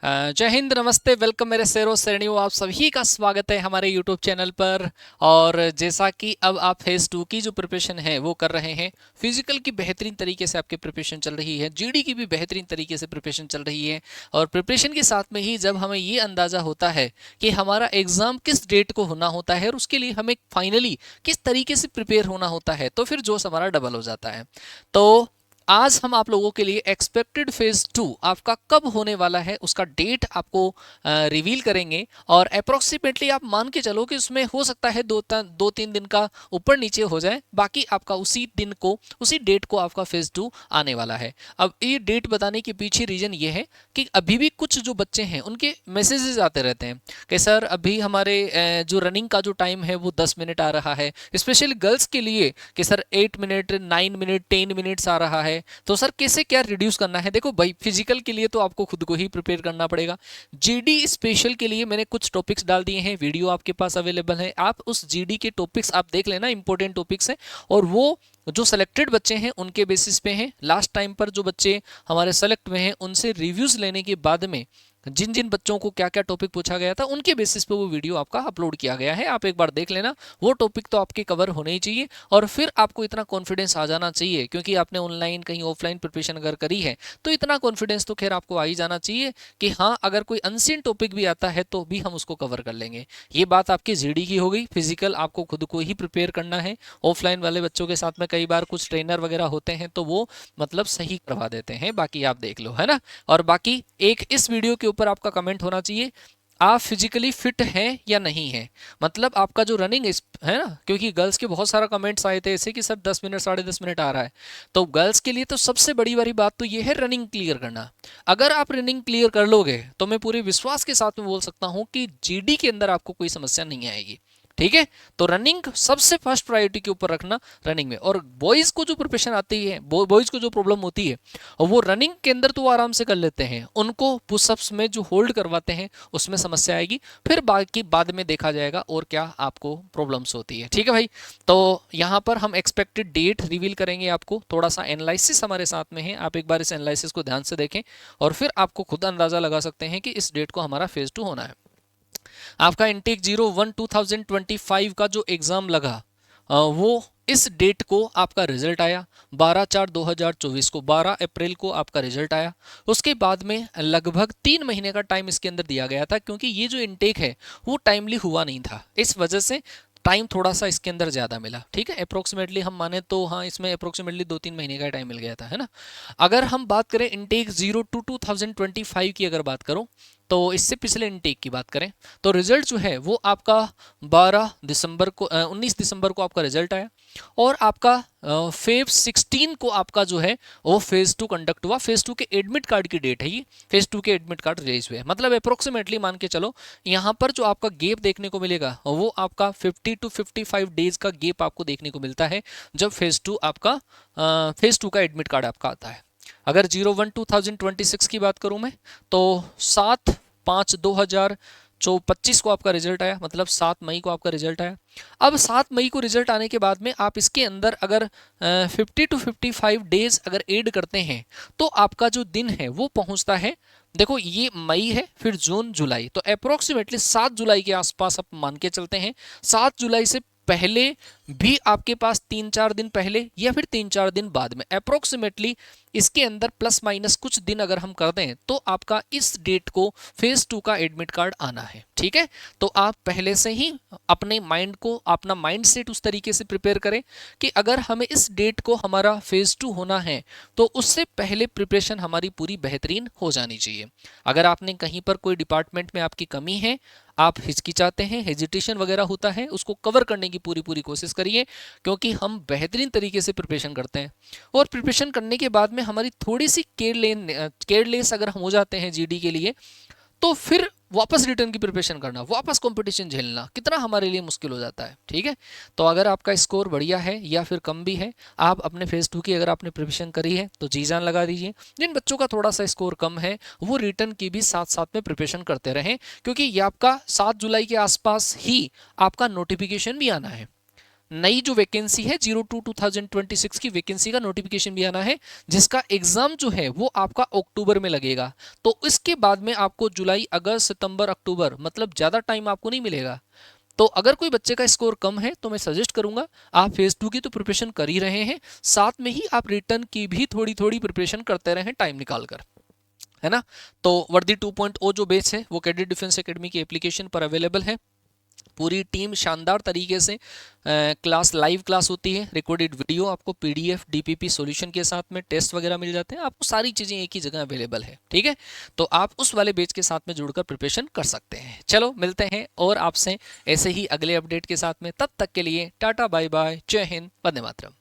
जय हिंद, नमस्ते, वेलकम मेरे शेरों श्रेणियों। आप सभी का स्वागत है हमारे यूट्यूब चैनल पर। और जैसा कि अब आप फेज़ 2 की जो प्रिपरेशन है वो कर रहे हैं, फिजिकल की बेहतरीन तरीके से आपकी प्रिपरेशन चल रही है, जीडी की भी बेहतरीन तरीके से प्रिपरेशन चल रही है। और प्रिपरेशन के साथ में ही जब हमें ये अंदाज़ा होता है कि हमारा एग्ज़ाम किस डेट को होना होता है और उसके लिए हमें फाइनली किस तरीके से प्रिपेयर होना होता है, तो फिर जोश हमारा डबल हो जाता है। तो आज हम आप लोगों के लिए एक्सपेक्टेड फेज 2 आपका कब होने वाला है उसका डेट आपको रिवील करेंगे। और अप्रोक्सीमेटली आप मान के चलो कि उसमें हो सकता है दो तीन दिन का ऊपर नीचे हो जाए, बाकी आपका उसी दिन को उसी डेट को आपका फेज 2 आने वाला है। अब ये डेट बताने के पीछे रीजन ये है कि अभी भी कुछ जो बच्चे हैं उनके मैसेजेस आते रहते हैं कि सर अभी हमारे जो रनिंग का जो टाइम है वो 10 मिनट आ रहा है, स्पेशली गर्ल्स के लिए कि सर 8 मिनट 9 मिनट 10 मिनट्स आ रहा है। तो सर कैसे क्या रिड्यूस करना है? देखो भाई, फिजिकल के लिए तो आपको खुद को ही प्रिपेयर करना पड़ेगा। जीडी स्पेशल के लिए मैंने कुछ टॉपिक्स डाल दिए हैं, वीडियो आपके पास अवेलेबल है, आप उस जीडी के टॉपिक्स आप देख लेना, इंपॉर्टेंट टॉपिक्स हैं। और वो जो सेलेक्टेड बच्चे हैं उनके बेसिस पे हैं। लास्ट टाइम पर जो बच्चे हमारे सेलेक्ट में हैं उनसे रिव्यूज लेने के बाद में जिन जिन बच्चों को क्या क्या टॉपिक पूछा गया था उनके बेसिस पे वो वीडियो आपका अपलोड किया गया है, आप एक बार देख लेना। वो टॉपिक तो आपके कवर होने ही चाहिए और फिर आपको इतना कॉन्फिडेंस आ जाना चाहिए, क्योंकि आपने ऑनलाइन कहीं ऑफलाइन प्रिपरेशन अगर करी है तो इतना कॉन्फिडेंस तो खैर आपको आ ही जाना चाहिए कि हाँ, अगर कोई अनसीन टॉपिक भी आता है तो भी हम उसको कवर कर लेंगे। ये बात आपकी जीडी की हो गई। फिजिकल आपको खुद को ही प्रिपेयर करना है। ऑफलाइन वाले बच्चों के साथ में कई बार कुछ ट्रेनर वगैरह होते हैं तो वो मतलब सही करवा देते हैं, बाकी आप देख लो, है ना। और बाकी एक इस वीडियो के ऊपर आपका कमेंट होना चाहिए, आप फिजिकली फिट हैं या नहीं है। मतलब आपका जो रनिंग है ना, क्योंकि गर्ल्स के बहुत सारा कमेंट्स आए थे ऐसे कि सर 10 मिनट 10.5 मिनट आ रहा है। तो गर्ल्स के लिए तो सबसे बड़ी वाली बात तो ये है रनिंग क्लियर करना। अगर आप रनिंग क्लियर कर लोगे तो मैं पूरे विश्वास के साथ में बोल सकता हूं कि जीडी के अंदर आपको कोई समस्या नहीं आएगी। ठीक है, तो रनिंग सबसे फर्स्ट प्रायोरिटी के ऊपर रखना रनिंग में। और बॉयज को जो प्रिपरेशन आती है, बॉयज को जो प्रॉब्लम होती है, और वो रनिंग के अंदर तो वो आराम से कर लेते हैं, उनको पुशअप्स में जो होल्ड करवाते हैं उसमें समस्या आएगी। फिर बाकी बाद में देखा जाएगा और क्या आपको प्रॉब्लम्स होती है। ठीक है भाई, तो यहाँ पर हम एक्सपेक्टेड डेट रिवील करेंगे आपको। थोड़ा सा एनालिसिस हमारे साथ में है, आप एक बार इस एनालिसिस को ध्यान से देखें और फिर आपको खुद अंदाजा लगा सकते हैं कि इस डेट को हमारा फेज 2 होना है। आपका इंटेक 01/2025 का जो एग्जाम लगा वो इस डेट को आपका रिजल्ट आया 12/4/2024 को, 12 अप्रैल को आपका रिजल्ट आया। उसके बाद में लगभग 3 महीने का टाइम इसके अंदर दिया गया था, क्योंकि ये जो इंटेक है वो टाइमली हुआ नहीं था, इस वजह से टाइम थोड़ा सा इसके अंदर ज़्यादा मिला। ठीक है, अप्रोक्सीमेटली हम माने तो हाँ, इसमें अप्रोक्सीमेटली 2-3 महीने का टाइम मिल गया था, है ना। अगर हम बात करें इंटेक 02/2025 की अगर बात करूं, तो इससे पिछले इनटेक की बात करें तो रिजल्ट जो है वो आपका 19 दिसंबर को आपका रिजल्ट आया। और आपका फेब 16 को आपका जो है वो फेज 2 कंडक्ट हुआ। फेज 2 के एडमिट कार्ड की डेट है ये, फेज 2 के एडमिट कार्ड रिलीज हुए, मतलब अप्रोक्सीमेटली मान के चलो यहाँ पर जो आपका गेप देखने को मिलेगा वो आपका 50 to 55 डेज का गेप आपको देखने को मिलता है जब फेज 2 आपका फेज 2 का एडमिट कार्ड आपका आता है। अगर 01/2026 की बात करूं मैं, तो 7/5/2025 को आपका रिजल्ट आया, मतलब 7 मई को आपका रिजल्ट आया। अब 7 मई को रिजल्ट आने के बाद में आप इसके अंदर अगर 50 to 55 डेज अगर ऐड करते हैं तो आपका जो दिन है वो पहुंचता है, देखो ये मई है, फिर जून जुलाई, तो अप्रोक्सीमेटली 7 जुलाई के आसपास आप मान के चलते हैं। 7 जुलाई से पहले भी आपके पास 3-4 दिन पहले या फिर 3-4 दिन बाद में अप्रोक्सीमेटली इसके अंदर प्लस माइनस कुछ दिन अगर हम कर दें तो आपका इस डेट को फेज 2 का एडमिट कार्ड आना है। ठीक है, तो आप पहले से ही अपने माइंड को, अपना माइंड सेट उस तरीके से प्रिपेयर करें कि अगर हमें इस डेट को हमारा फेज 2 होना है तो उससे पहले प्रिपरेशन हमारी पूरी बेहतरीन हो जानी चाहिए। अगर आपने कहीं पर कोई डिपार्टमेंट में आपकी कमी है, आप हिचकिचाते हैं, हेजिटेशन वगैरह होता है, उसको कवर करने की पूरी पूरी कोशिश करिए, क्योंकि हम बेहतरीन तरीके से प्रिपरेशन करते हैं। और प्रिपरेशन करने के बाद में हमारी थोड़ी सी केयरलेस अगर हम हो जाते हैं जीडी के लिए, तो फिर वापस रिटर्न की प्रिपरेशन करना, वापस कंपटीशन झेलना कितना हमारे लिए मुश्किल हो जाता है। ठीक है, तो अगर आपका स्कोर बढ़िया है या फिर कम भी है, आप अपने फेज 2 की अगर आपने प्रिपरेशन करी है तो जी जान लगा दीजिए। जिन बच्चों का थोड़ा सा स्कोर कम है वो रिटर्न की भी साथ साथ में प्रिपरेशन करते रहें, क्योंकि ये आपका 7 जुलाई के आसपास ही आपका नोटिफिकेशन भी आना है। नई जो वैकेंसी है 02/2026 की वैकेंसी का नोटिफिकेशन भी आना है, जिसका एग्जाम जो है वो आपका अक्टूबर में लगेगा। तो इसके बाद में आपको जुलाई, अगस्त, सितंबर, अक्टूबर, मतलब ज्यादा टाइम आपको नहीं मिलेगा। तो अगर कोई बच्चे का स्कोर कम है तो मैं सजेस्ट करूंगा आप फेज 2 की तो प्रिपरेशन कर ही रहे हैं, साथ में ही आप रिटर्न की भी थोड़ी थोड़ी प्रिपरेशन करते रहें टाइम निकाल कर, है ना। तो वर्दी 2.0 जो बेस है वो कैडेट डिफेंस एकेडमी की एप्लीकेशन पर अवेलेबल है। पूरी टीम शानदार तरीके से क्लास, लाइव क्लास होती है, रिकॉर्डेड वीडियो, आपको पीडीएफ डीपीपी सॉल्यूशन के साथ में टेस्ट वगैरह मिल जाते हैं, आपको सारी चीज़ें एक ही जगह अवेलेबल है, ठीक है। तो आप उस वाले बैच के साथ में जुड़कर प्रिपरेशन कर सकते हैं। चलो मिलते हैं और आपसे ऐसे ही अगले अपडेट के साथ में, तब तक के लिए टाटा बाय बाय, जय हिंद, वंदे मातरम।